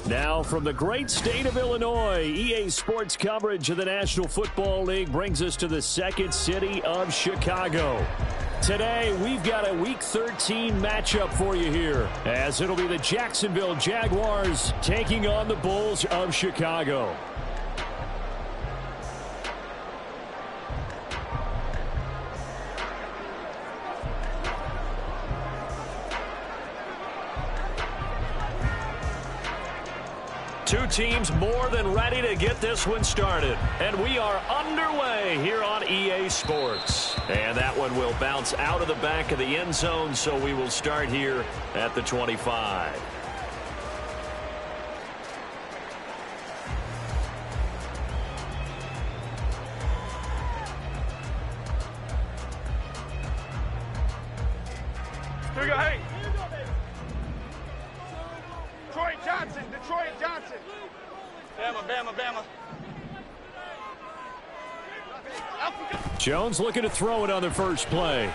Now from the great state of Illinois, EA Sports coverage of the National Football League brings us to the second city of Chicago. Today, we've got a Week 13 matchup for you here, as it'll be the Jacksonville Jaguars taking on the Bulls of Chicago. Two teams more than ready to get this one started. And we are underway here on EA Sports. And that one will bounce out of the back of the end zone, so we will start here at the 25. Here we go, hey. Detroit Johnson. Bama. Jones looking to throw it on the first play.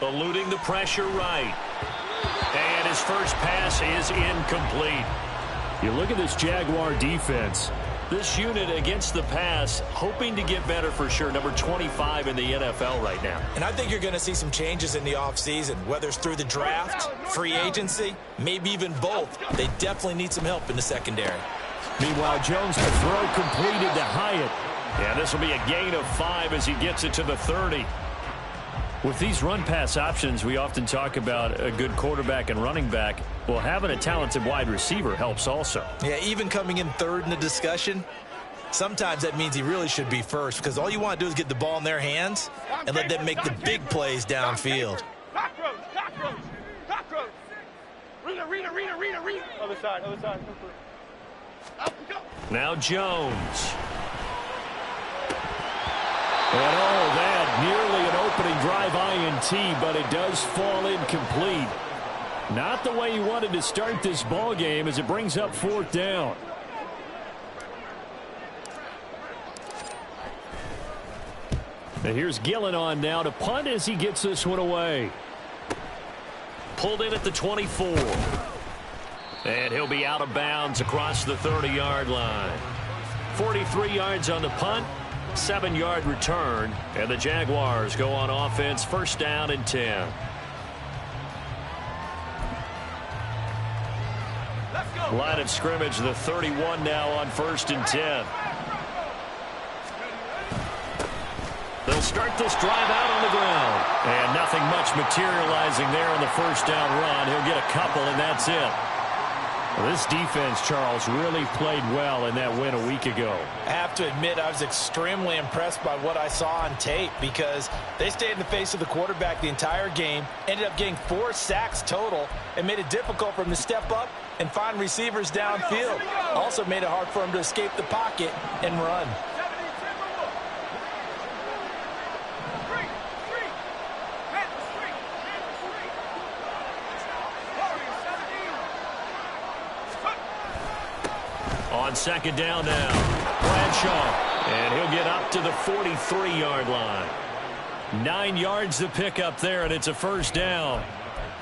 Eluding the pressure right. And his first pass is incomplete. You look at this Jaguar defense. This unit against the pass, hoping to get better for sure. Number 25 in the NFL right now. And I think you're going to see some changes in the offseason, whether it's through the draft, free agency, maybe even both. They definitely need some help in the secondary. Meanwhile, Jones, the throw completed to Hyatt. Yeah, this will be a gain of 5 as he gets it to the 30. With these run-pass options, we often talk about a good quarterback and running back. Well, having a talented wide receiver helps also. Yeah, even coming in third in the discussion, sometimes that means he really should be first, because all you want to do is get the ball in their hands and let them make the big plays downfield. Cockroach. Read. Other side. Now Jones. And oh, that nearly an opening drive INT, but it does fall incomplete. Not the way he wanted to start this ball game as it brings up 4th down. And here's Gillen on now to punt as he gets this one away. Pulled in at the 24. And he'll be out of bounds across the 30-yard line. 43 yards on the punt. 7-yard return, and the Jaguars go on offense, 1st down and 10. Line of scrimmage, the 31 now on 1st and 10. They'll start this drive out on the ground. And nothing much materializing there on the 1st down run. He'll get a couple, and that's it. Well, this defense, Charles, really played well in that win a week ago. I have to admit, I was extremely impressed by what I saw on tape, because they stayed in the face of the quarterback the entire game, ended up getting 4 sacks total, and made it difficult for him to step up and find receivers downfield. Also made it hard for him to escape the pocket and run. On 2nd down now, Bradshaw, and he'll get up to the 43-yard line. 9 yards to pick up there, and it's a 1st down.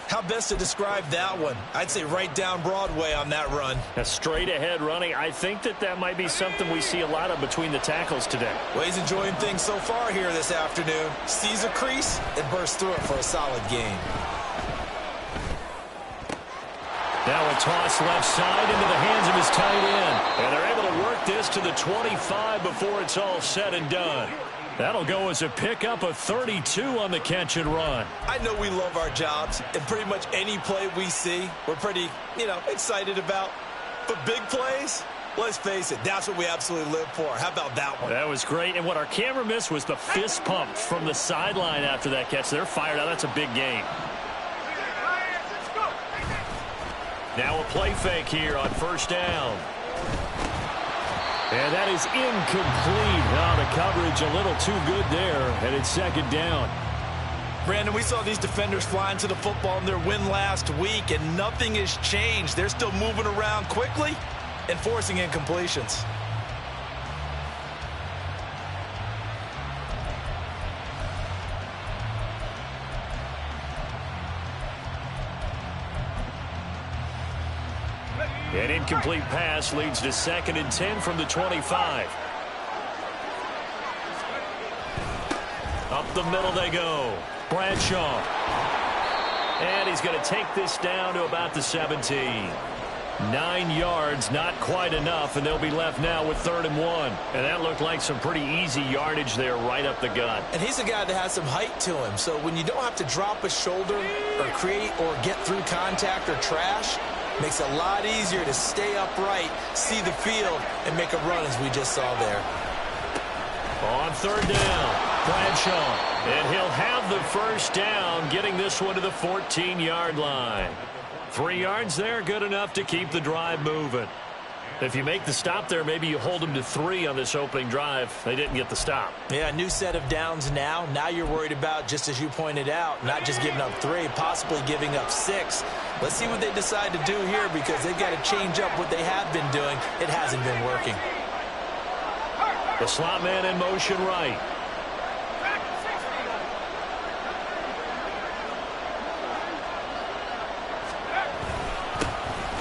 How best to describe that one? I'd say right down Broadway on that run. A straight-ahead running. I think that might be something we see a lot of between the tackles today. Well, he's enjoying things so far here this afternoon. Sees a crease and bursts through it for a solid game. Now a toss left side into the hands of his tight end. And they're able to work this to the 25 before it's all said and done. That'll go as a pickup of 32 on the catch and run. I know we love our jobs, and pretty much any play we see, we're pretty, excited about. But big plays, let's face it, that's what we absolutely live for. How about that one? That was great, and what our camera missed was the fist pump from the sideline after that catch. They're fired out. That's a big gain. Now a play fake here on first down. And that is incomplete. Now the coverage a little too good there, and it's second down. Brandon, we saw these defenders flying to the football in their win last week, and nothing has changed. They're still moving around quickly and forcing incompletions. An incomplete pass leads to 2nd and 10 from the 25. Up the middle they go. Bradshaw. And he's going to take this down to about the 17. 9 yards, not quite enough, and they'll be left now with 3rd and 1. And that looked like some pretty easy yardage there right up the gut. And he's a guy that has some height to him, so when you don't have to drop a shoulder or create or get through contact or trash, makes it a lot easier to stay upright, see the field, and make a run as we just saw there. On 3rd down, Bradshaw. And he'll have the first down, getting this one to the 14-yard line. 3 yards there, good enough to keep the drive moving. If you make the stop there, maybe you hold them to 3 on this opening drive. They didn't get the stop. Yeah, new set of downs now. Now you're worried about, just as you pointed out, not just giving up 3, possibly giving up 6. Let's see what they decide to do here, because they've got to change up what they have been doing. It hasn't been working. The slot man in motion right.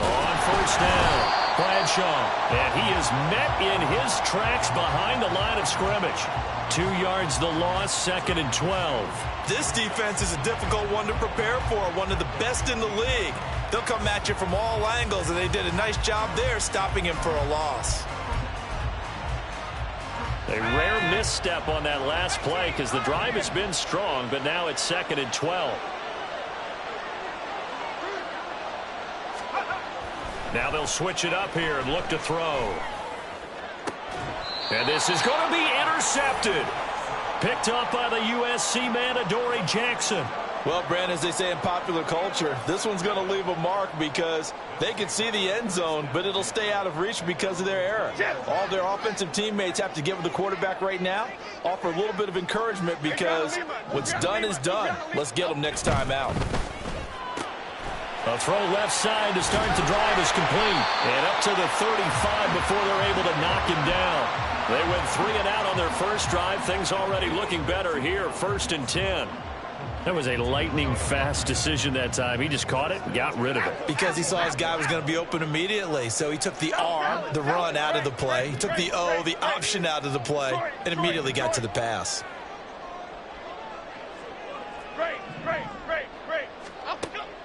On first down, Bradshaw. And he is met in his tracks behind the line of scrimmage. 2 yards the loss, 2nd and 12. This defense is a difficult one to prepare for, one of the best in the league. They'll come at you from all angles, and they did a nice job there stopping him for a loss. A rare misstep on that last play because the drive has been strong, but now it's 2nd and 12. Now they'll switch it up here and look to throw. And this is going to be intercepted. Picked up by the USC man, Adoree Jackson. Well, Brandon, as they say in popular culture, this one's going to leave a mark because they can see the end zone, but it'll stay out of reach because of their error. All their offensive teammates have to give the quarterback right now, offer a little bit of encouragement because what's done is done. Let's get them next time out. A throw left side to start the drive is complete. And up to the 35 before they're able to knock him down. They went 3 and out on their first drive. Things already looking better here, 1st and 10. That was a lightning-fast decision that time. He just caught it and got rid of it. Because he saw his guy was going to be open immediately. So he took the R, the run, out of the play. He took the O, the option, out of the play, and immediately got to the pass.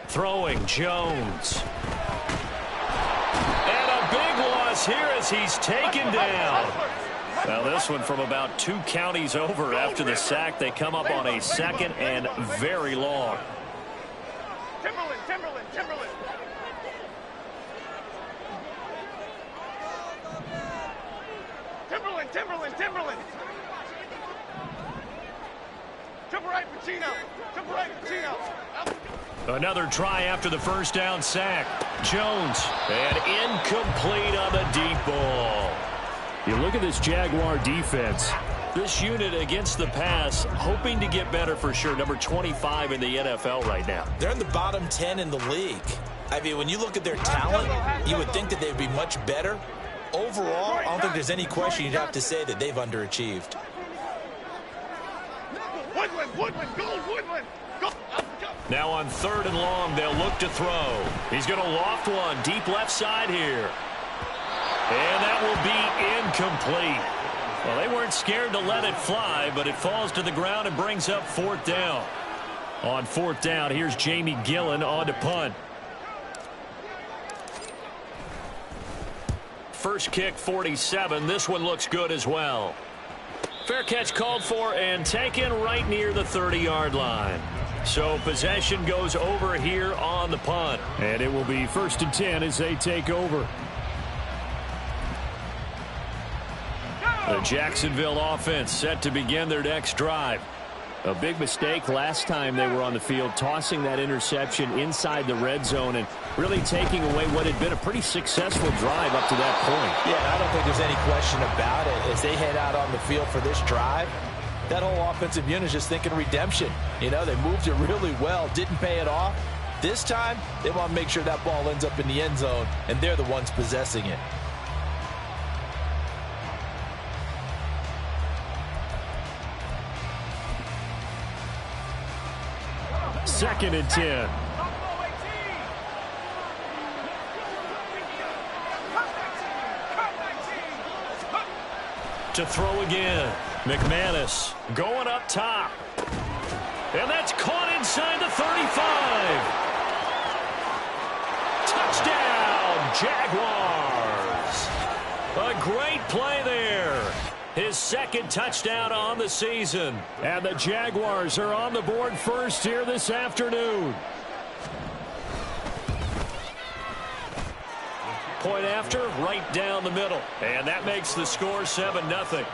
Throwing Jones. And a big loss here as he's taken down. Now this one from about 2 counties over after the sack. They come up on a 2nd and very long. Timberland. Pacino. Another try after the first down sack. Jones, and incomplete on the deep ball. You look at this Jaguar defense. This unit against the pass, hoping to get better for sure. Number 25 in the NFL right now. They're in the bottom 10 in the league. I mean, when you look at their talent, you would think that they'd be much better. Overall, I don't think there's any question you'd have to say that they've underachieved. Woodland. Now on 3rd and long, they'll look to throw. He's going to loft one deep left side here. And that will be incomplete. Well, they weren't scared to let it fly, but it falls to the ground and brings up 4th down. On 4th down, here's Jamie Gillen on to punt. First kick, 47. This one looks good as well. Fair catch called for and taken right near the 30-yard line. So possession goes over here on the punt. And it will be 1st and 10 as they take over. The Jacksonville offense set to begin their next drive. A big mistake last time they were on the field, tossing that interception inside the red zone and really taking away what had been a pretty successful drive up to that point. Yeah, I don't think there's any question about it. As they head out on the field for this drive, that whole offensive unit is just thinking redemption. You know, they moved it really well, didn't pay it off. This time, they want to make sure that ball ends up in the end zone, and they're the ones possessing it. 2nd and 10. To throw again. McManus going up top. And that's caught inside the 35. Touchdown, Jaguars. A great play there. His 2nd touchdown on the season. And the Jaguars are on the board first here this afternoon. Point after, right down the middle. And that makes the score 7-0.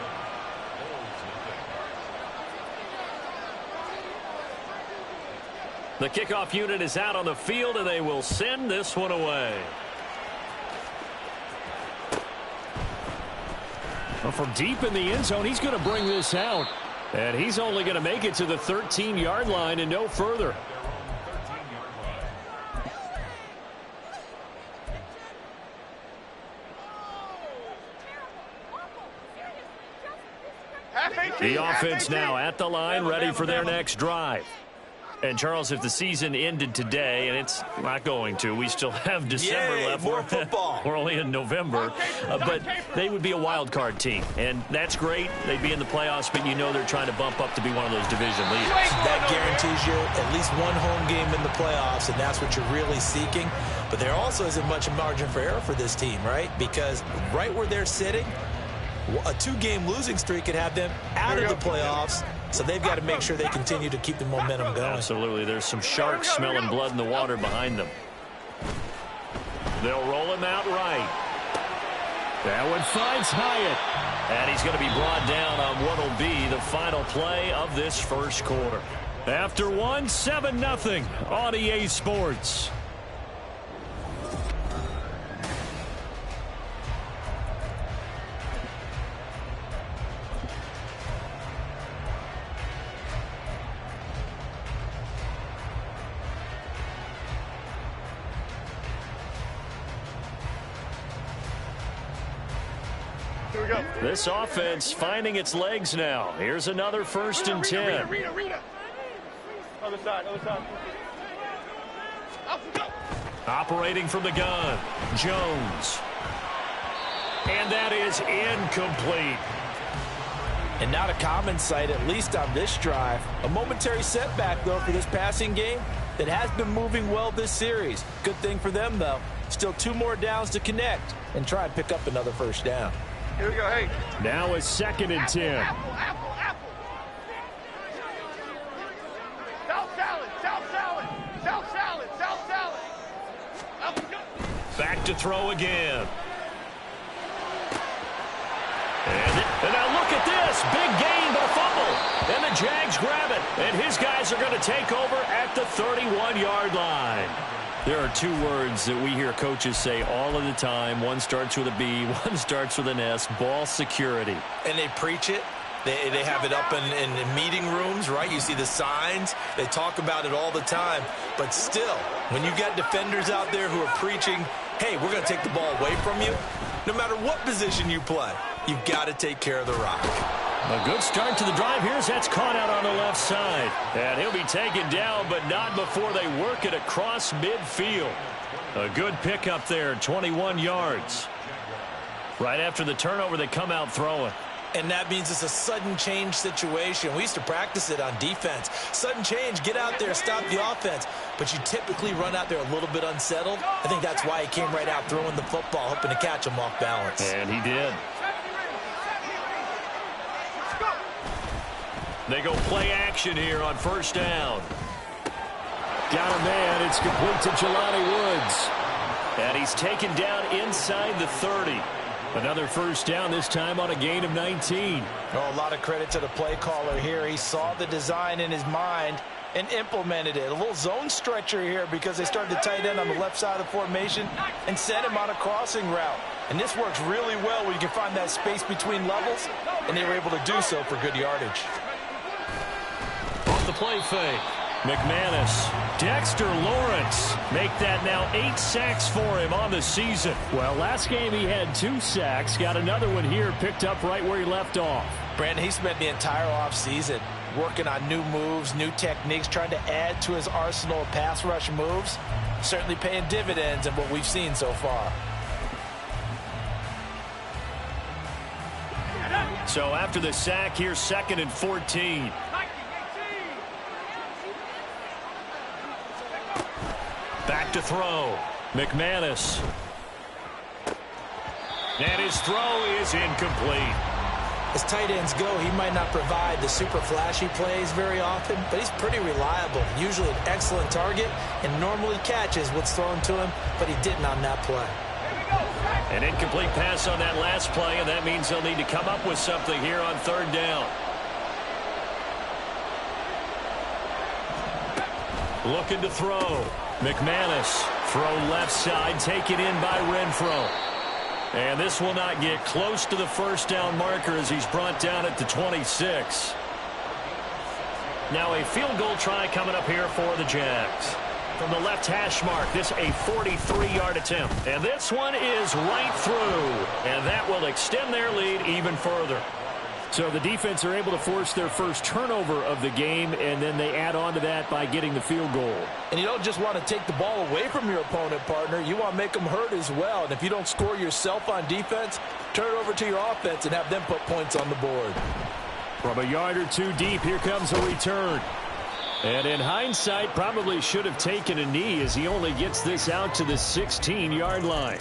The kickoff unit is out on the field, and they will send this one away. Well, from deep in the end zone, he's going to bring this out. And he's only going to make it to the 13-yard line and no further. The offense now at the line, ready for their next drive. And, Charles, if the season ended today, and it's not going to, we still have December left. More football. We're only in November. But they would be a wild card team. And that's great. They'd be in the playoffs, but you know they're trying to bump up to be one of those division leaders. That guarantees you at least one home game in the playoffs, and that's what you're really seeking. But there also isn't much margin for error for this team, right? Because right where they're sitting, a 2-game losing streak could have them out of the playoffs. So they've got to make sure they continue to keep the momentum going. Absolutely. There's some sharks smelling blood in the water behind them. They'll roll him out right. That one finds Hyatt. And he's going to be brought down on what will be the final play of this first quarter. After 7-0 on EA Sports. This offense finding its legs now. Here's another 1st and 10. Other side. Operating from the gun, Jones. And that is incomplete. And not a common sight, at least on this drive. A momentary setback, though, for this passing game that has been moving well this series. Good thing for them, though. Still 2 more downs to connect and try and pick up another 1st down. Here we go, hey. Now it's 2nd and 10. Apple. South salad. Back to throw again. And now look at this. Big gain, but a fumble. And the Jags grab it. And his guys are going to take over at the 31-yard line. There are 2 words that we hear coaches say all of the time. One starts with a B, one starts with an S, ball security. And they preach it. They have it up in meeting rooms, right? You see the signs. They talk about it all the time. But still, when you got defenders out there who are preaching, hey, we're going to take the ball away from you, no matter what position you play, you've got to take care of the rock. A good start to the drive here as that's caught out on the left side. And he'll be taken down, but not before they work it across midfield. A good pickup there, 21 yards. Right after the turnover, they come out throwing. And that means it's a sudden change situation. We used to practice it on defense. Sudden change, get out there, stop the offense. But you typically run out there a little bit unsettled. I think that's why he came right out throwing the football, hoping to catch him off balance. And he did. They go play action here on first down. Got a man. It's complete to Jelani Woods. And he's taken down inside the 30. Another first down, this time on a gain of 19. Oh, a lot of credit to the play caller here. He saw the design in his mind and implemented it. A little zone stretcher here because they started the tight end on the left side of the formation and sent him on a crossing route. And this works really well where you can find that space between levels, and they were able to do so for good yardage. Off the play fake. McManus. Dexter Lawrence. Make that now 8 sacks for him on the season. Well, last game he had 2 sacks. Got another one here, picked up right where he left off. Brandon, he spent the entire offseason working on new moves, new techniques, trying to add to his arsenal of pass rush moves. Certainly paying dividends in what we've seen so far. So after the sack, here's 2nd and 14. Back to throw. McManus. And his throw is incomplete. As tight ends go, he might not provide the super flashy plays very often, but he's pretty reliable. Usually an excellent target and normally catches what's thrown to him, but he didn't on that play. An incomplete pass on that last play, and that means they'll need to come up with something here on 3rd down. Looking to throw. McManus. Throw left side, taken in by Renfro. And this will not get close to the first down marker as he's brought down at the 26. Now a field goal try coming up here for the Jags. From the left hash mark, this a 43-yard attempt. And this one is right through. And that will extend their lead even further. So the defense are able to force their first turnover of the game, and then they add on to that by getting the field goal. And you don't just want to take the ball away from your opponent, partner. You want to make them hurt as well. And if you don't score yourself on defense, turn it over to your offense and have them put points on the board. From a yard or 2 deep, here comes a return. And in hindsight, probably should have taken a knee as he only gets this out to the 16-yard line.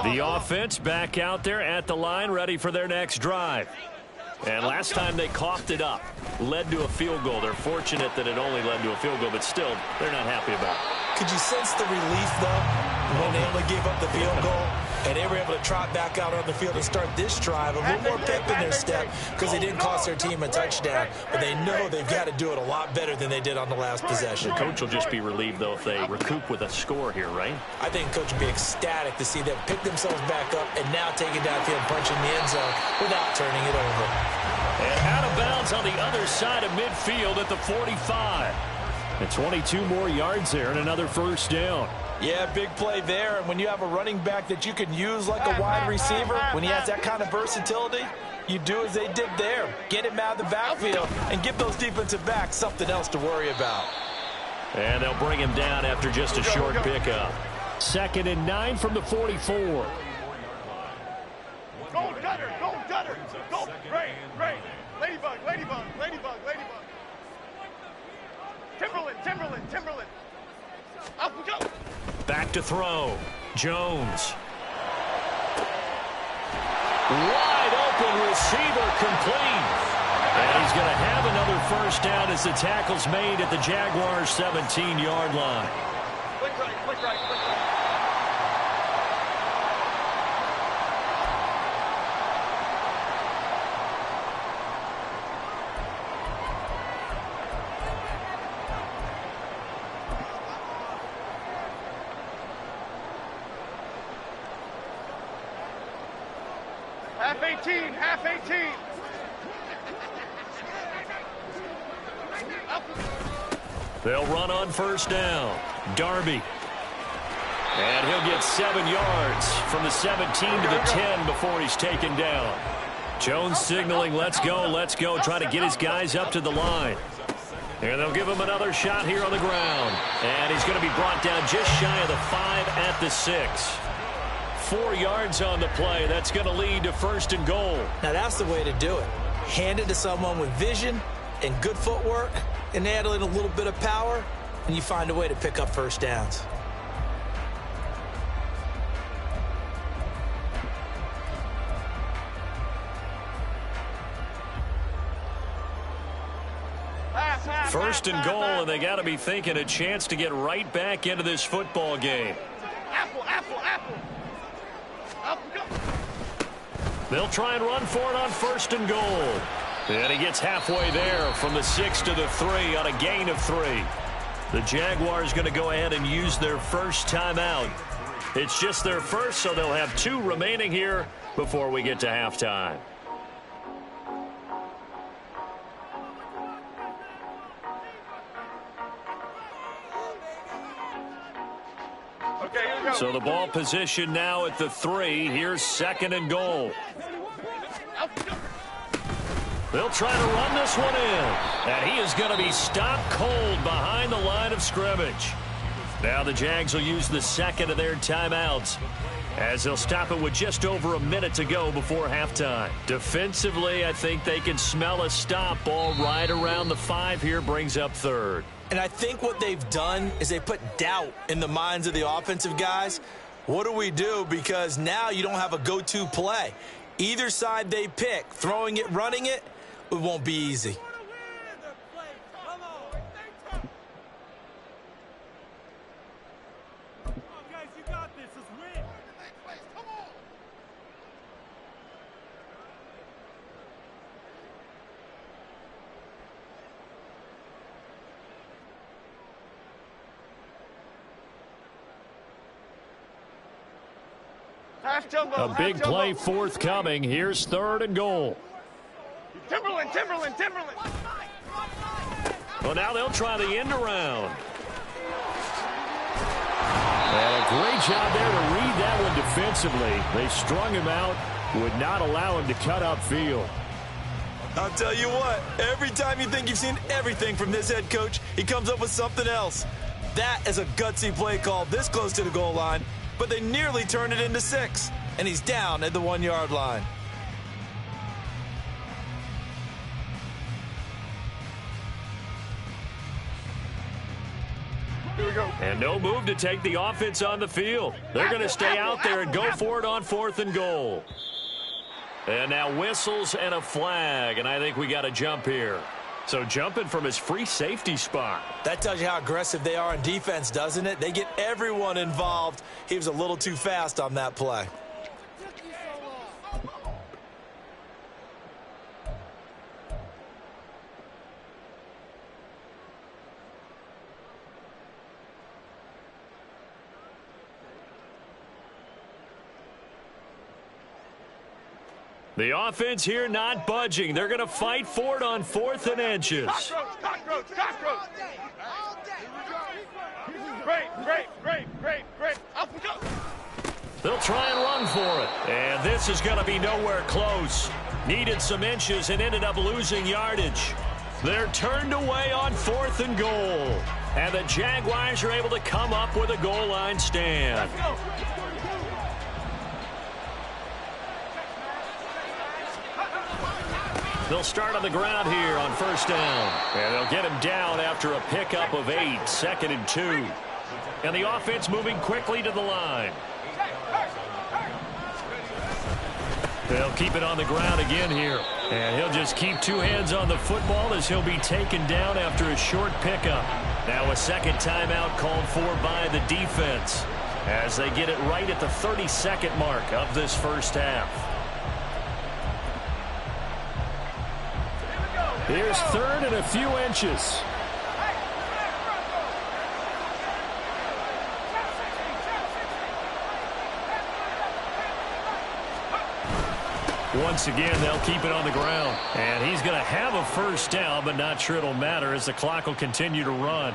The offense back out there at the line, ready for their next drive. And last time they coughed it up, led to a field goal. They're fortunate that it only led to a field goal, but still, they're not happy about it. Could you sense the relief, though, when they only gave up the field goal? And they were able to trot back out on the field and start this drive. A little more pep in their step because they didn't cost their team a touchdown. But they know they've got to do it a lot better than they did on the last possession. The coach will just be relieved, though, if they recoup with a score here, right? I think coach will be ecstatic to see them pick themselves back up and now take it downfield, punching the end zone without turning it over. And out of bounds on the other side of midfield at the 45. And 22 more yards there and another first down. Yeah, big play there. And when you have a running back that you can use like a wide receiver, when he has that kind of versatility, you do as they did there. Get him out of the backfield and give those defensive backs something else to worry about. And they'll bring him down after just a short pickup. 2nd and 9 from the 44. Go, Dutter! Go, Dutter! Go! Ray! Ladybug! Timberland! Up we go! Back to throw. Jones. Wide open receiver complete. And he's going to have another first down as the tackle's made at the Jaguars' 17-yard line. Click right. Half 18. They'll run on first down. Darby. And he'll get 7 yards from the 17 to the 10 before he's taken down. Jones signaling, let's go, trying to get his guys up to the line. And they'll give him another shot here on the ground. And he's going to be brought down just shy of the 5 at the 6. 4 yards on the play. That's going to lead to 1st and goal. Now, that's the way to do it. hand it to someone with vision and good footwork, and add in a little bit of power, and you find a way to pick up first downs. First and goal, and they got to be thinking a chance to get right back into this football game. Apple, apple, apple. Apple, go. They'll try and run for it on first and goal. And he gets halfway there from the 6 to the 3 on a gain of 3. The Jaguars going to go ahead and use their first timeout. It's just their first, so they'll have 2 remaining here before we get to halftime. So the ball position now at the 3. Here's second and goal. They'll try to run this one in. And he is going to be stopped cold behind the line of scrimmage. Now the Jags will use the second of their timeouts, as they'll stop it with just over a minute to go before halftime. Defensively, I think they can smell a stop. Ball right around the 5 here, brings up third. And I think what they've done is they put doubt in the minds of the offensive guys. What do we do? Because now you don't have a go-to play. Either side they pick, throwing it, running it, it won't be easy. A big play forthcoming. Here's third and goal. Timberland. Well, now they'll try the end around. And a great job there to read that one defensively. They strung him out, would not allow him to cut upfield. I'll tell you what, every time you think you've seen everything from this head coach, he comes up with something else. That is a gutsy play call this close to the goal line, but they nearly turned it into 6, and he's down at the 1-yard line. Here we go. And no move to take the offense on the field. They're going to stay out there and go for it on fourth and goal. And now whistles and a flag, and I think we got a jump here. So jumping from his free safety spot. That tells you how aggressive they are on defense, doesn't it? They get everyone involved. He was a little too fast on that play. The offense here not budging. They're going to fight for it on 4th and inches. Cockroach. Great. Up we go. They'll try and run for it. And this is going to be nowhere close. Needed some inches and ended up losing yardage. They're turned away on 4th and goal. And the Jaguars are able to come up with a goal line stand. Let's go. They'll start on the ground here on first down. And they'll get him down after a pickup of 8, 2nd and 2. And the offense moving quickly to the line. They'll keep it on the ground again here. And he'll just keep 2 hands on the football as he'll be taken down after a short pickup. Now a second timeout called for by the defense as they get it right at the 32nd mark of this first half. Here's 3rd and a few inches. Once again, they'll keep it on the ground. And he's going to have a first down, but not sure it'll matter as the clock will continue to run.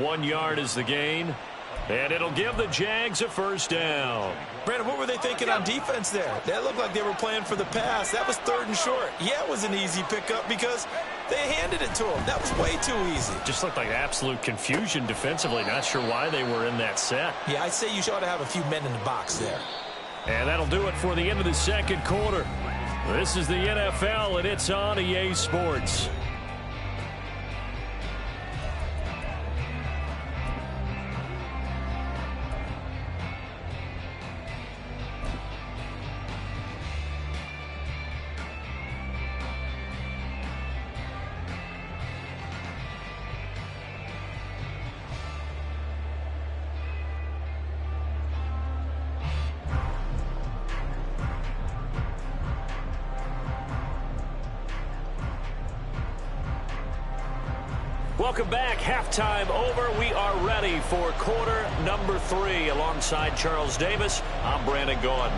1 yard is the gain. And it'll give the Jags a first down. Brandon, what were they thinking on defense there? That looked like they were playing for the pass. That was 3rd and short. Yeah, it was an easy pickup because they handed it to him. That was way too easy. Just looked like absolute confusion defensively. Not sure why they were in that set. Yeah, I'd say you ought to have a few men in the box there. And that'll do it for the end of the second quarter. This is the NFL, and it's on EA Sports. Welcome back. Halftime over. We are ready for quarter number 3. Alongside Charles Davis, I'm Brandon Gaudin.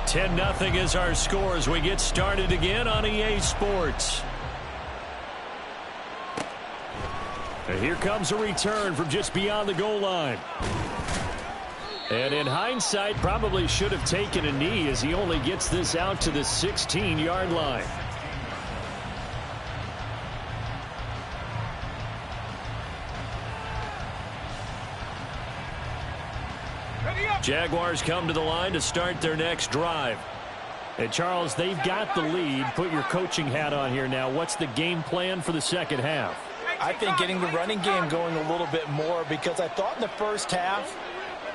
10-0 is our score as we get started again on EA Sports. And here comes a return from just beyond the goal line. And in hindsight, probably should have taken a knee as he only gets this out to the 16-yard line. Jaguars come to the line to start their next drive. And Charles, they've got the lead. Put your coaching hat on here now. What's the game plan for the second half? I think getting the running game going a little bit more, because I thought in the first half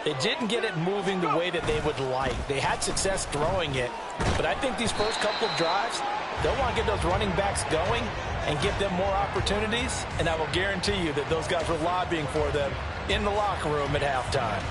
they didn't get it moving the way that they would like. They had success throwing it, but I think these first couple of drives, they'll want to get those running backs going and give them more opportunities, and I will guarantee you that those guys were lobbying for them in the locker room at halftime.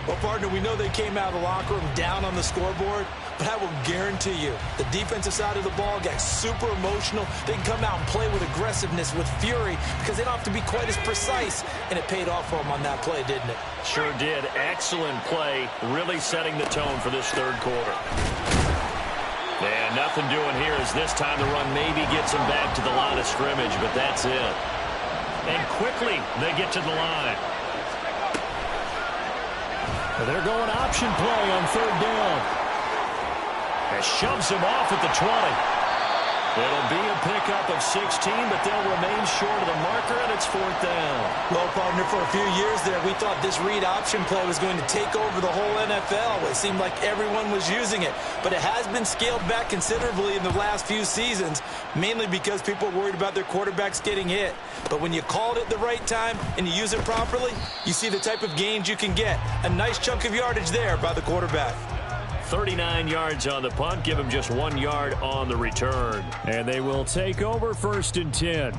Well, partner, we know they came out of the locker room down on the scoreboard, but I will guarantee you the defensive side of the ball got super emotional. They can come out and play with aggressiveness, with fury, because they don't have to be quite as precise, and it paid off for them on that play, didn't it? Sure did. Excellent play, really setting the tone for this third quarter. And nothing doing here as this time the run maybe gets them back to the line of scrimmage, but that's it. And quickly they get to the line. They're going option play on third down. And shoves him off at the 20. It'll be a pickup of 16, but they'll remain short of the marker, and it's fourth down. Well, partner, for a few years there, we thought this read option play was going to take over the whole NFL. It seemed like everyone was using it, but it has been scaled back considerably in the last few seasons, mainly because people are worried about their quarterbacks getting hit. But when you call it at the right time and you use it properly, you see the type of gains you can get. A nice chunk of yardage there by the quarterback. 39 yards on the punt, give him just 1 yard on the return. And they will take over first and 10.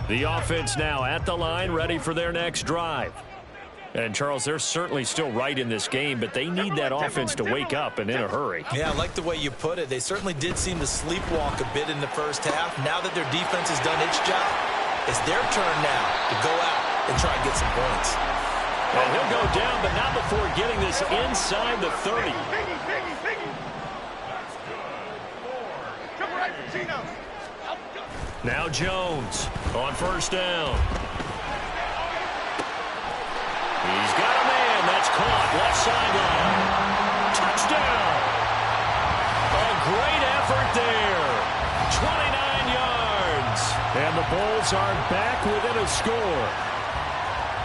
The offense now at the line, ready for their next drive. And, Charles, they're certainly still right in this game, but they need that offense to wake up and in a hurry. Yeah, I like the way you put it. They certainly did seem to sleepwalk a bit in the first half. Now that their defense has done its job, it's their turn now to go out and try and get some points. And he'll go down, but not before getting this inside the 30. Now Jones on first down. He's got a man. That's caught. Left sideline. Touchdown. A great effort there. 29 yards. And the Bulls are back within a score.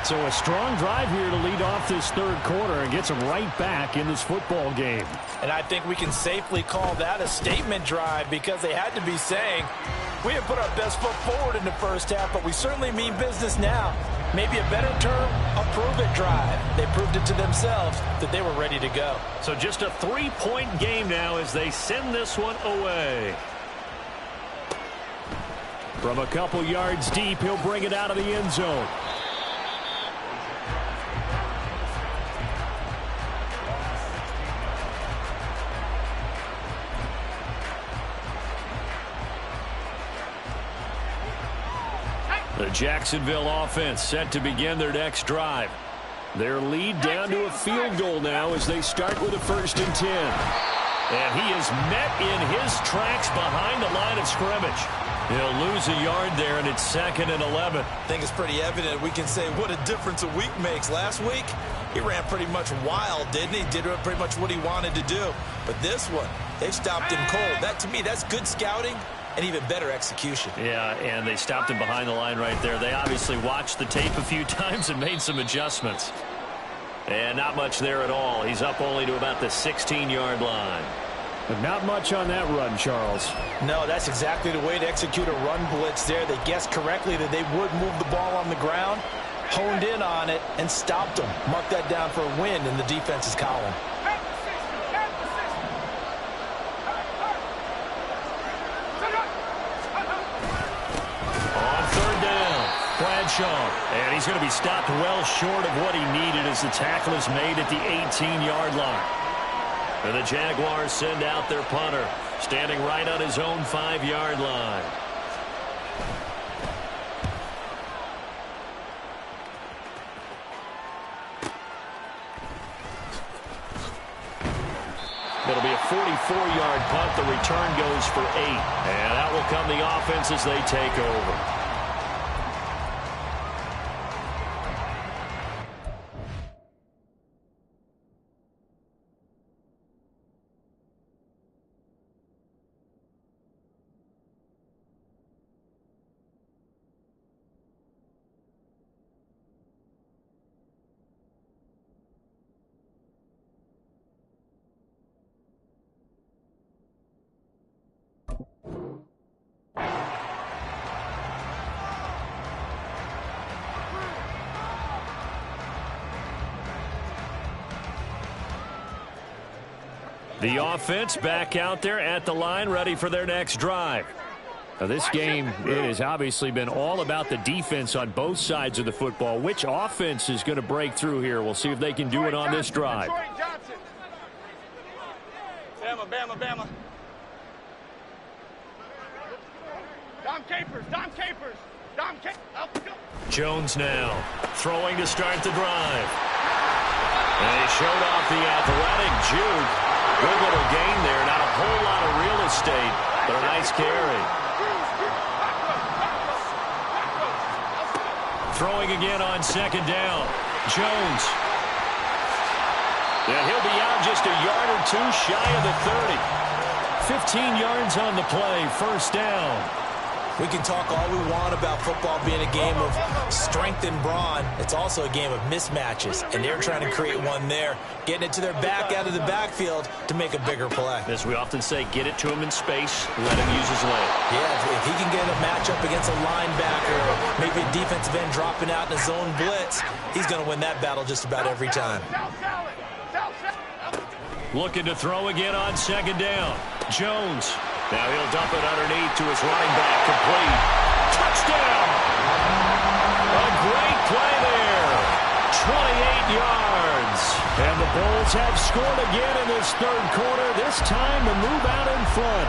So a strong drive here to lead off this third quarter and gets them right back in this football game. And I think we can safely call that a statement drive, because they had to be saying, we have put our best foot forward in the first half, but we certainly mean business now. Maybe a better term, a prove-it drive. They proved it to themselves that they were ready to go. So just a 3-point game now as they send this one away. From a couple yards deep, he'll bring it out of the end zone. The Jacksonville offense set to begin their next drive. Their lead down to a field goal now as they start with a 1st and 10. And he is met in his tracks behind the line of scrimmage. He'll lose a yard there, and it's 2nd and 11. I think it's pretty evident. We can say what a difference a week makes. Last week, he ran pretty much wild, didn't he? Did pretty much what he wanted to do. But this one, they've stopped him cold. That, to me, that's good scouting and even better execution. Yeah, and they stopped him behind the line right there. They obviously watched the tape a few times and made some adjustments. And not much there at all. He's up only to about the 16-yard line. But not much on that run, Charles. No, that's exactly the way to execute a run blitz there. They guessed correctly that they would move the ball on the ground, honed in on it, and stopped them. Mark that down for a win in the defense's column. On third down, Bradshaw. And he's going to be stopped well short of what he needed as the tackle is made at the 18-yard line. And the Jaguars send out their punter, standing right on his own 5-yard line. It'll be a 44-yard punt. The return goes for 8. And that will come the offense as they take over. The offense back out there at the line, ready for their next drive. Now this game, it has obviously been all about the defense on both sides of the football. Which offense is going to break through here? We'll see if they can do it on this drive. Bama, Bama, Bama. Dom Capers, Dom Capers, Dom Capers. Jones now throwing to start the drive. And he showed off the athletic juke. Good little gain there. Not a whole lot of real estate, but a nice carry. Throwing again on second down. Jones. Yeah, he'll be out just a yard or two shy of the 30. 15 yards on the play. First down. We can talk all we want about football being a game of strength and brawn. It's also a game of mismatches, and they're trying to create one there, getting it to their back out of the backfield to make a bigger play. As we often say, get it to him in space, let him use his leg. Yeah, if he can get a matchup against a linebacker, or maybe a defensive end dropping out in a zone blitz, he's going to win that battle just about every time. Looking to throw again on second down. Jones. Now he'll dump it underneath to his running back. Complete. Touchdown! A great play there. 28 yards. And the Bulls have scored again in this third quarter. This time to move out in front.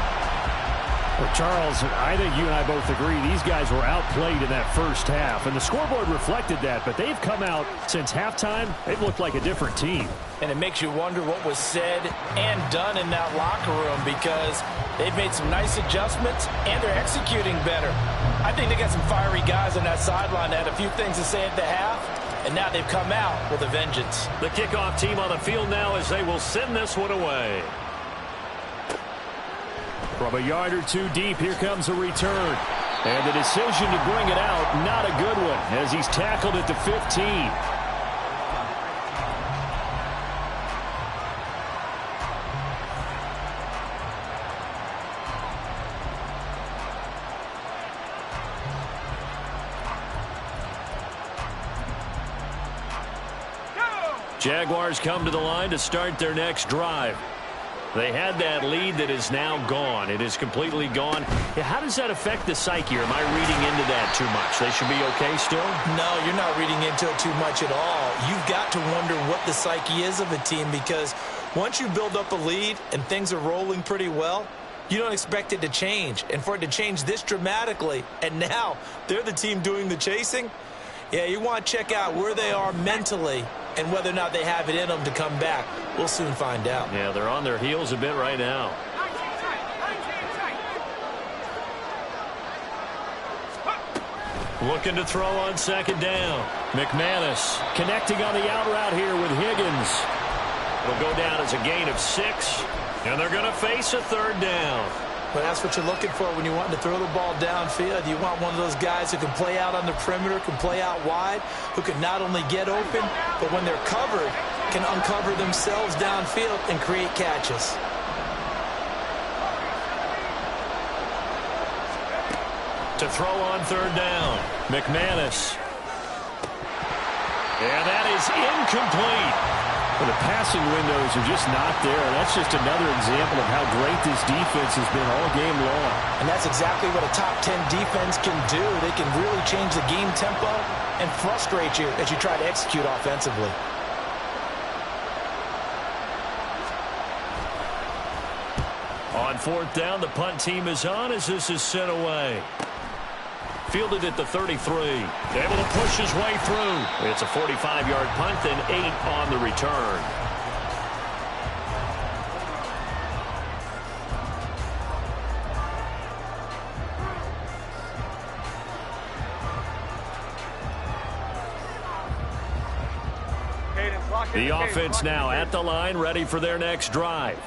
Well, Charles, I think you and I both agree these guys were outplayed in that first half. And the scoreboard reflected that. But they've come out since halftime. They've looked like a different team. And it makes you wonder what was said and done in that locker room, because they've made some nice adjustments and they're executing better. I think they got some fiery guys on that sideline that had a few things to say at the half, and now they've come out with a vengeance. The kickoff team on the field now as they will send this one away. From a yard or two deep, here comes a return. And the decision to bring it out, not a good one, as he's tackled at the 15. Jaguars come to the line to start their next drive. They had that lead that is now gone. It is completely gone. Yeah, how does that affect the psyche? Or am I reading into that too much? They should be okay still? No, you're not reading into it too much at all. You've got to wonder what the psyche is of a team, because once you build up a lead and things are rolling pretty well, you don't expect it to change. And for it to change this dramatically, and now they're the team doing the chasing, yeah, you want to check out where they are mentally and whether or not they have it in them to come back. We'll soon find out. Yeah, they're on their heels a bit right now. Looking to throw on second down. McManus connecting on the out route here with Higgins. It'll go down as a gain of 6, and they're going to face a third down. But that's what you're looking for when you're wanting to throw the ball downfield. You want one of those guys who can play out on the perimeter, can play out wide, who can not only get open, but when they're covered, can uncover themselves downfield and create catches. To throw on third down, McManus. And that is incomplete. Well, the passing windows are just not there. That's just another example of how great this defense has been all game long. And that's exactly what a top 10 defense can do. They can really change the game tempo and frustrate you as you try to execute offensively. On fourth down, the punt team is on as this is sent away. Fielded at the 33. Able to push his way through. It's a 45-yard punt and 8 on the return. The offense now at the line, ready for their next drive.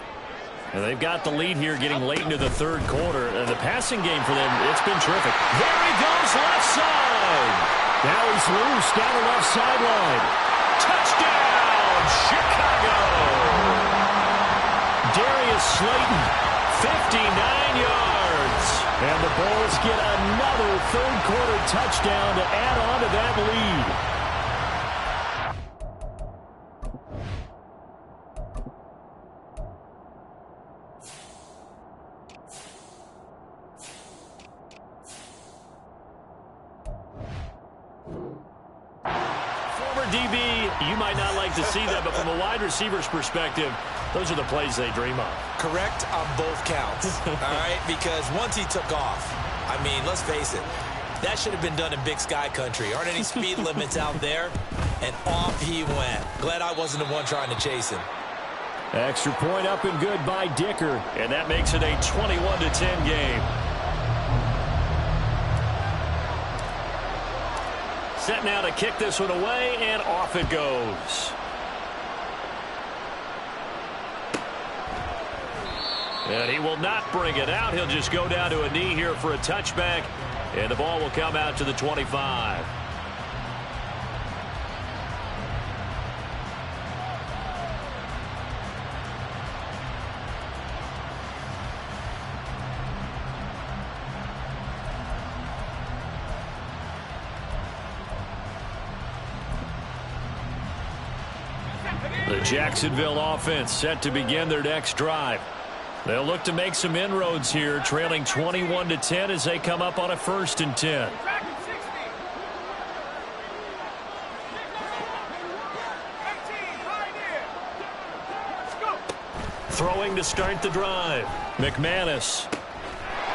And they've got the lead here getting late into the third quarter. And the passing game for them, it's been terrific. There he goes, left side. Now he's loose down the left sideline. Touchdown, Chicago. Darius Slayton, 59 yards. And the Bulls get another third quarter touchdown to add on to that lead. DB, you might not like to see that, but from a wide receiver's perspective, those are the plays they dream of. Correct on both counts, all right? Because once he took off, I mean, let's face it, that should have been done in Big Sky country. Aren't any speed limits out there? And off he went. Glad I wasn't the one trying to chase him. Extra point up and good by Dicker, and that makes it a 21-10 game. Set now to kick this one away, and off it goes. And he will not bring it out. He'll just go down to a knee here for a touchback, and the ball will come out to the 25. The Jacksonville offense set to begin their next drive. They'll look to make some inroads here, trailing 21-10 as they come up on a 1st and 10. Throwing to start the drive. McManus.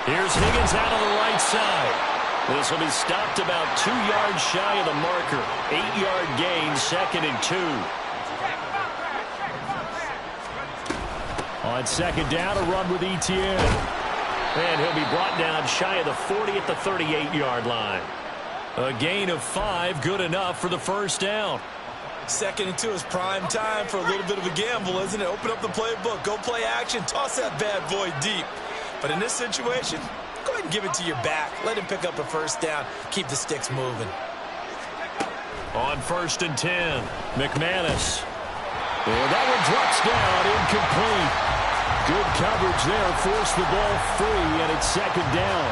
Here's Higgins out on the right side. This will be stopped about 2 yards shy of the marker. 8-yard gain, 2nd and 2. On 2nd down, a run with Etienne. And he'll be brought down shy of the 40 at the 38-yard line. A gain of 5, good enough for the 1st down. 2nd and 2 is prime time for a little bit of a gamble, isn't it? Open up the playbook, go play action, toss that bad boy deep. But in this situation, go ahead and give it to your back. Let him pick up a 1st down, keep the sticks moving. On 1st and 10, McManus. And that one drops down, incomplete. Good coverage there, forced the ball free, and it's 2nd down.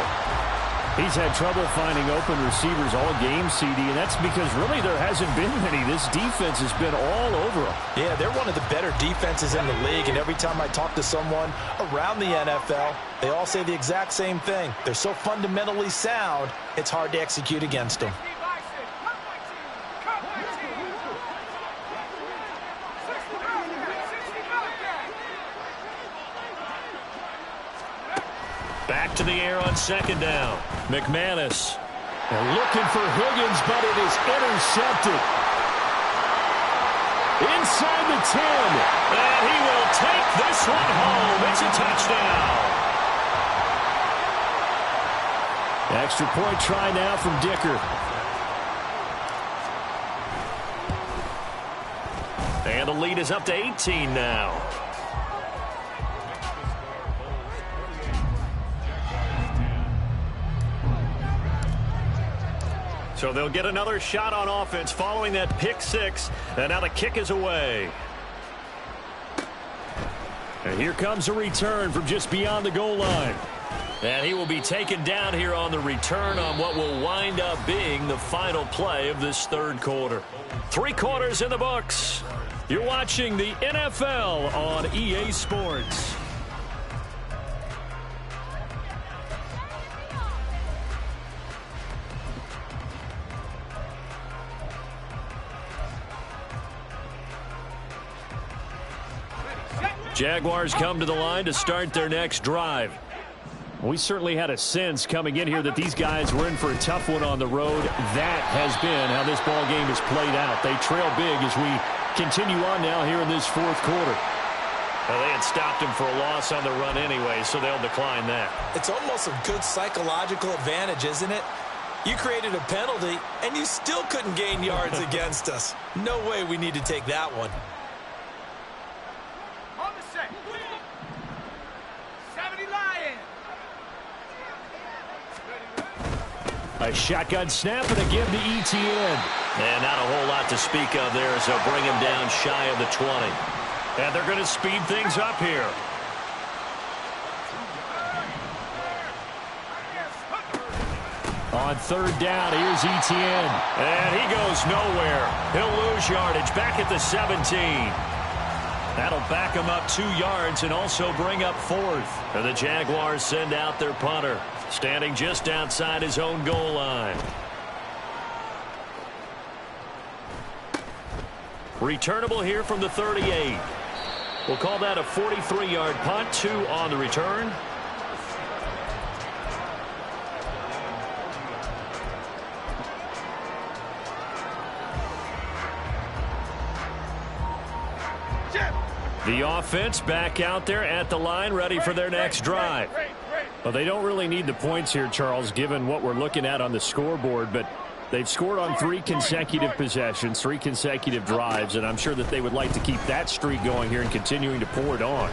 He's had trouble finding open receivers all game, CD, and that's because really there hasn't been many. This defense has been all over them. Yeah, they're one of the better defenses in the league, and every time I talk to someone around the NFL, they all say the exact same thing. They're so fundamentally sound, it's hard to execute against them. Back to the air on 2nd down. McManus. And looking for Higgins, but it is intercepted. Inside the 10. And he will take this one home. It's a touchdown. Extra point try now from Dicker. And the lead is up to 18 now. So they'll get another shot on offense following that pick six. And now the kick is away. And here comes a return from just beyond the goal line. And he will be taken down here on the return on what will wind up being the final play of this third quarter. 3 quarters in the books. You're watching the NFL on EA Sports. Jaguars come to the line to start their next drive. We certainly had a sense coming in here that these guys were in for a tough one on the road. That has been how this ball game has played out. They trail big as we continue on now here in this fourth quarter. Well, they had stopped him for a loss on the run anyway, so they'll decline that. It's almost a good psychological advantage, isn't it? You created a penalty, and you still couldn't gain yards against us. No way we need to take that one. On the set. 70 Lions. A shotgun snap and a give to ETN. And not a whole lot to speak of there as they'll bring him down shy of the 20. And they're going to speed things up here. On third down, here's ETN. And he goes nowhere. He'll lose yardage back at the 17. That'll back him up 2 yards and also bring up fourth. And the Jaguars send out their punter, standing just outside his own goal line. Returnable here from the 38. We'll call that a 43-yard punt, 2 on the return. The offense back out there at the line, ready for their next drive. Well, they don't really need the points here, Charles, given what we're looking at on the scoreboard, but they've scored on 3 consecutive possessions, 3 consecutive drives, and I'm sure that they would like to keep that streak going here and continuing to pour it on.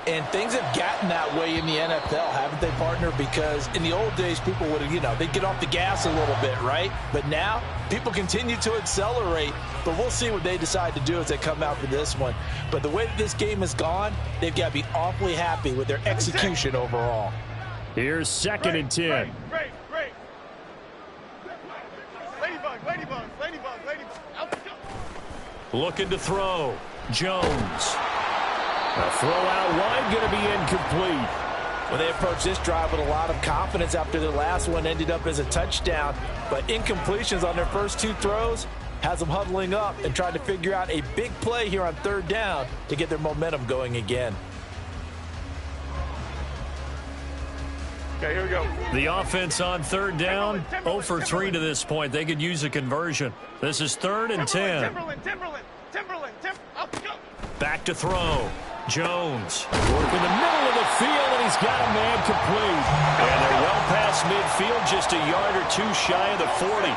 And things have gotten that way in the NFL, haven't they, partner? Because in the old days, people would have, they'd get off the gas a little bit, right? But now, people continue to accelerate, but we'll see what they decide to do as they come out for this one. But the way that this game has gone, they've got to be awfully happy with their execution overall. Here's 2nd and 10. Great. Ladybug. Looking to throw. Jones. A throw out wide, going to be incomplete. Well, they approached this drive with a lot of confidence after their last one ended up as a touchdown. But incompletions on their first 2 throws has them huddling up and trying to figure out a big play here on third down to get their momentum going again. Okay, here we go. The offense on third down, 0 for 3 to this point. They could use a conversion. This is 3rd and 10. Timberland. Back to throw. Jones working the middle of the field, and he's got a man complete. And they're well past midfield, just a yard or 2 shy of the 40.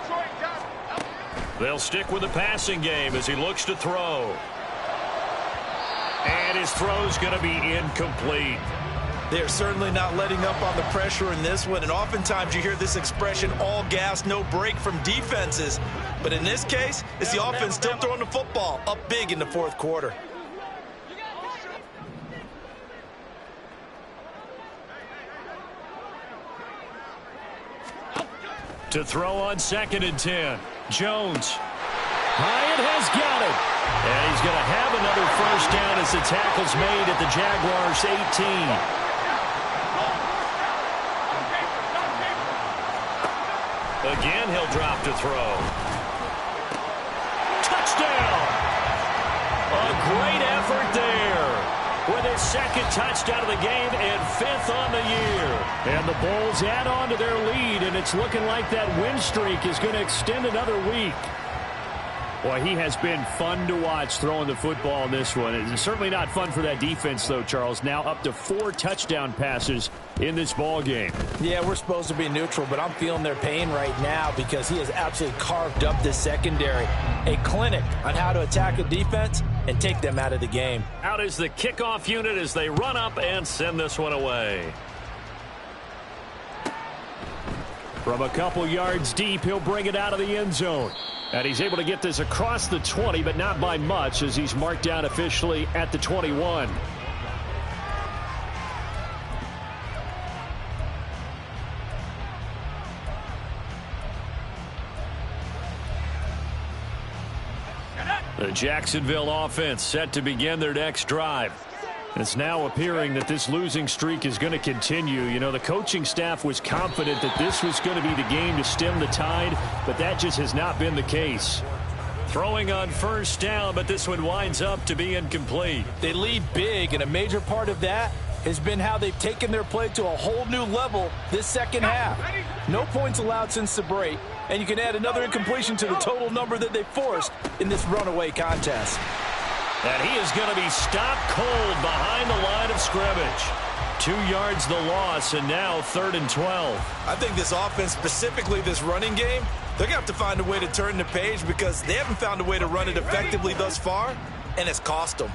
Troy Johnson. They'll stick with the passing game as he looks to throw. And his throw's going to be incomplete. They're certainly not letting up on the pressure in this one, and oftentimes you hear this expression, all gas, no break from defenses. But in this case, it's the offense still throwing the football up big in the fourth quarter. To throw on 2nd and 10. Jones. Hyatt has got it. And he's going to have another first down as the tackle's made at the Jaguars' 18. Again, he'll drop to throw. Touchdown! A great effort there. With his 2nd touchdown of the game and 5th on the year. And the Bulls add on to their lead, and it's looking like that win streak is going to extend another week. Boy, he has been fun to watch throwing the football in this one. It's certainly not fun for that defense, though, Charles. Now up to 4 touchdown passes in this ball game. Yeah, we're supposed to be neutral, but I'm feeling their pain right now because he has absolutely carved up this secondary. A clinic on how to attack a defense and take them out of the game. Out is the kickoff unit as they run up and send this one away. From a couple yards deep, he'll bring it out of the end zone. And he's able to get this across the 20, but not by much as he's marked down officially at the 21. The Jacksonville offense set to begin their next drive. It's now appearing that this losing streak is going to continue. You know, the coaching staff was confident that this was going to be the game to stem the tide, but that just has not been the case. Throwing on first down, but this one winds up to be incomplete. They lead big, and a major part of that has been how they've taken their play to a whole new level this second half. No points allowed since the break, and you can add another incompletion to the total number that they forced in this runaway contest. And he is going to be stopped cold behind the line of scrimmage. 2 yards the loss, and now 3rd and 12. I think this offense, specifically this running game, they're going to have to find a way to turn the page because they haven't found a way to run it effectively thus far, and it's cost them.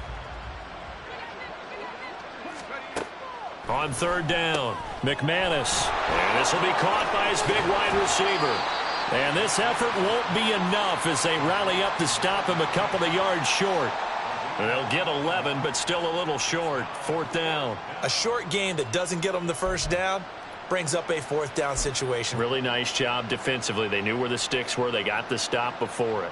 On 3rd down, McManus. And this will be caught by his big wide receiver. And this effort won't be enough as they rally up to stop him a couple of yards short. They'll get 11, but still a little short. 4th down. A short game that doesn't get them the first down brings up a 4th down situation. Really nice job defensively. They knew where the sticks were. They got the stop before it.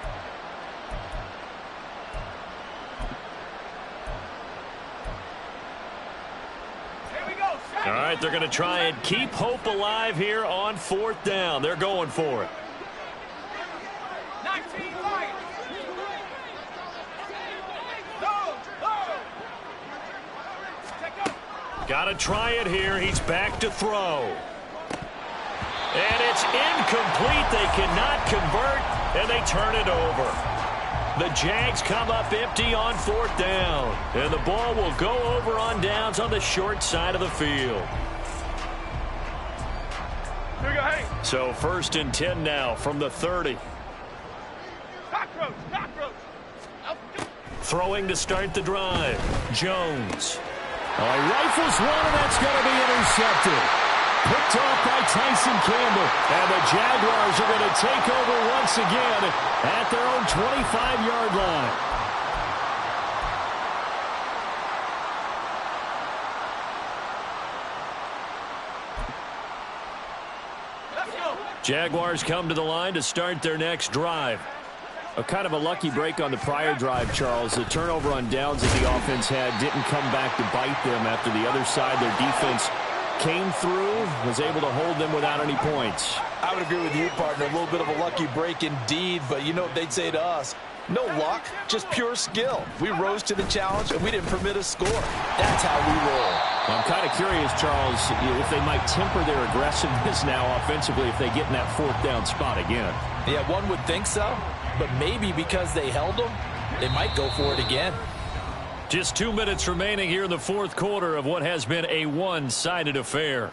All right, they're going to try and keep hope alive here on 4th down. They're going for it. 19 Got to try it here. He's back to throw. And it's incomplete. They cannot convert, and they turn it over. The Jags come up empty on 4th down. And the ball will go over on downs on the short side of the field. Here we go, hey. So 1st and 10 now from the 30. Cockroach, cockroach. Throwing to start the drive. Jones. He rifles one, and that's going to be intercepted. Picked off by Tyson Campbell. And the Jaguars are going to take over once again at their own 25-yard line. Let's go. Jaguars come to the line to start their next drive. A kind of a lucky break on the prior drive, Charles. The turnover on downs that the offense had didn't come back to bite them after the other side. Their defense came through, was able to hold them without any points. I would agree with you, partner. A little bit of a lucky break indeed, but you know what they'd say to us? No luck, just pure skill. We rose to the challenge, and we didn't permit a score. That's how we roll. I'm kind of curious, Charles, if they might temper their aggressiveness now offensively if they get in that 4th down spot again. Yeah, one would think so, but maybe because they held them, they might go for it again. Just 2 minutes remaining here in the 4th quarter of what has been a one-sided affair.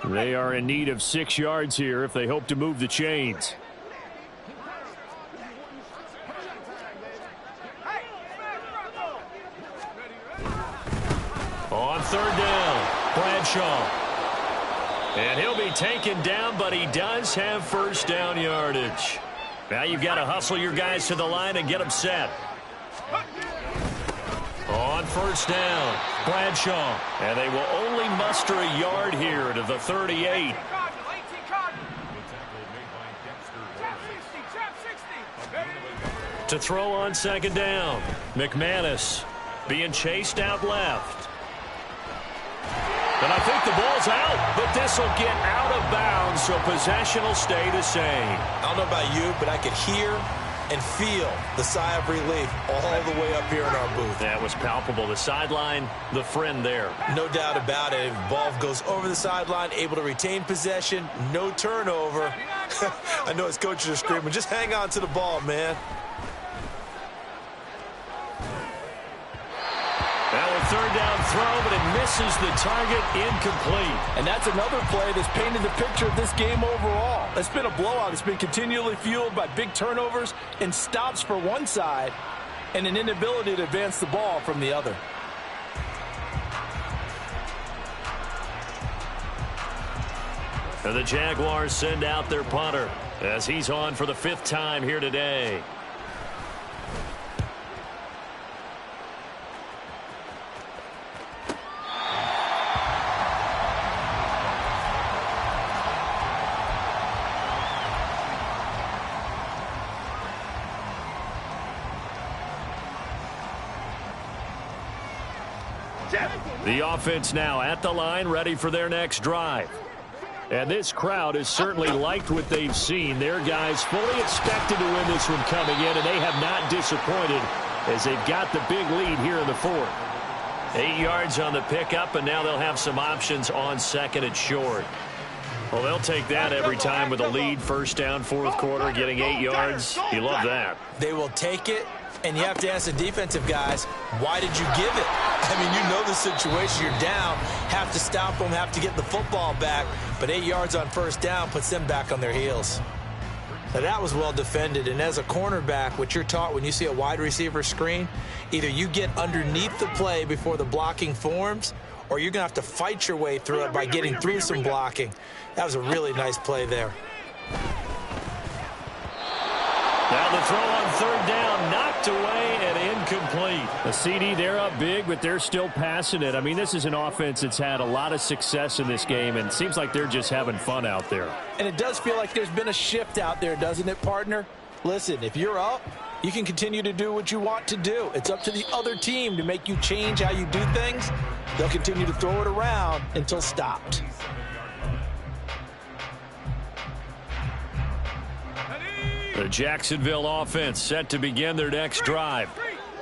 They are in need of 6 yards here if they hope to move the chains. On 3rd down, Bradshaw. And he'll be taken down, but he does have 1st down yardage. Now you've got to hustle your guys to the line and get them set. On 1st down, Bradshaw. And they will only muster a yard here to the 38. To throw on 2nd down, McManus being chased out left. And I think the ball's out, but this will get out of bounds, so possession will stay the same. I don't know about you, but I could hear and feel the sigh of relief all the way up here in our booth. That was palpable. The sideline, the friend there. No doubt about it. Ball goes over the sideline, able to retain possession, no turnover. I know his coaches are screaming, just hang on to the ball, man. Now a 3rd down throw, but it misses the target, incomplete. And that's another play that's painted the picture of this game overall. It's been a blowout. It's been continually fueled by big turnovers and stops for one side and an inability to advance the ball from the other. And the Jaguars send out their punter as he's on for the 5th time here today. The offense now at the line, ready for their next drive. And this crowd has certainly liked what they've seen. Their guys fully expected to win this one coming in, and they have not disappointed as they've got the big lead here in the 4th. 8 yards on the pickup, and now they'll have some options on 2nd and short. Well, they'll take that every time with a lead. 1st down, 4th quarter, getting 8 yards. You love that. They will take it, and you have to ask the defensive guys, why did you give it? I mean, you know the situation. You're down, have to stop them, have to get the football back, but 8 yards on 1st down puts them back on their heels. Now, that was well defended, and as a cornerback, what you're taught when you see a wide receiver screen, either you get underneath the play before the blocking forms, or you're going to have to fight your way through it by getting through some blocking. That was a really nice play there. Now the throw on 3rd down, knocked away and incomplete. A CD, they're up big, but they're still passing it. I mean, this is an offense that's had a lot of success in this game, and it seems like they're just having fun out there. And it does feel like there's been a shift out there, doesn't it, partner? Listen, if you're up, you can continue to do what you want to do. It's up to the other team to make you change how you do things. They'll continue to throw it around until stopped. The Jacksonville offense set to begin their next drive.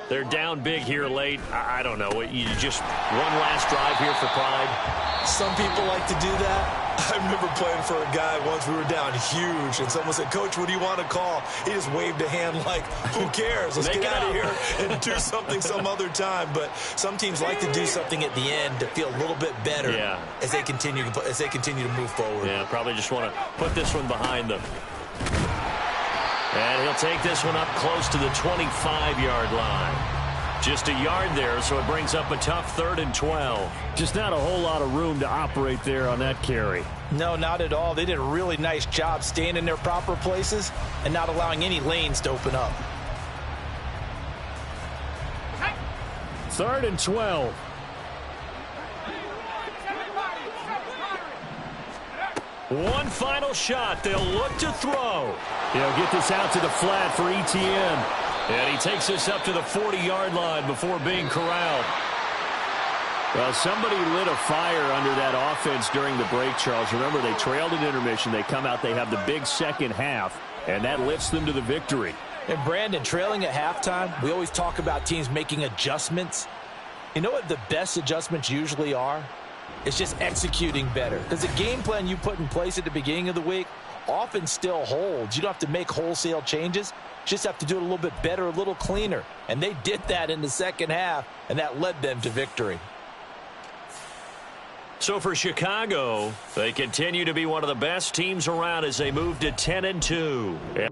They're down big here late. I don't know. You just one last drive here for pride? Some people like to do that. I remember playing for a guy once. We were down huge, and someone said, Coach, what do you want to call? He just waved a hand like, who cares? Let's get out of here and do something some other time. But some teams like to do something at the end to feel a little bit better as they continue to move forward. Yeah, probably just want to put this one behind them. And he'll take this one up close to the 25-yard line. Just a yard there, so it brings up a tough 3rd and 12. Just not a whole lot of room to operate there on that carry. No, not at all. They did a really nice job staying in their proper places and not allowing any lanes to open up. 3rd and 12. One final shot. They'll look to throw. He'll get this out to the flat for Etienne. And he takes this up to the 40-yard line before being corralled. Well, somebody lit a fire under that offense during the break, Charles. Remember, they trailed at intermission. They come out, they have the big second half, and that lifts them to the victory. And, Brandon, trailing at halftime, we always talk about teams making adjustments. You know what the best adjustments usually are? It's just executing better. Because the game plan you put in place at the beginning of the week often still holds. You don't have to make wholesale changes. You just have to do it a little bit better, a little cleaner. And they did that in the second half, and that led them to victory. So for Chicago, they continue to be one of the best teams around as they move to 10-2.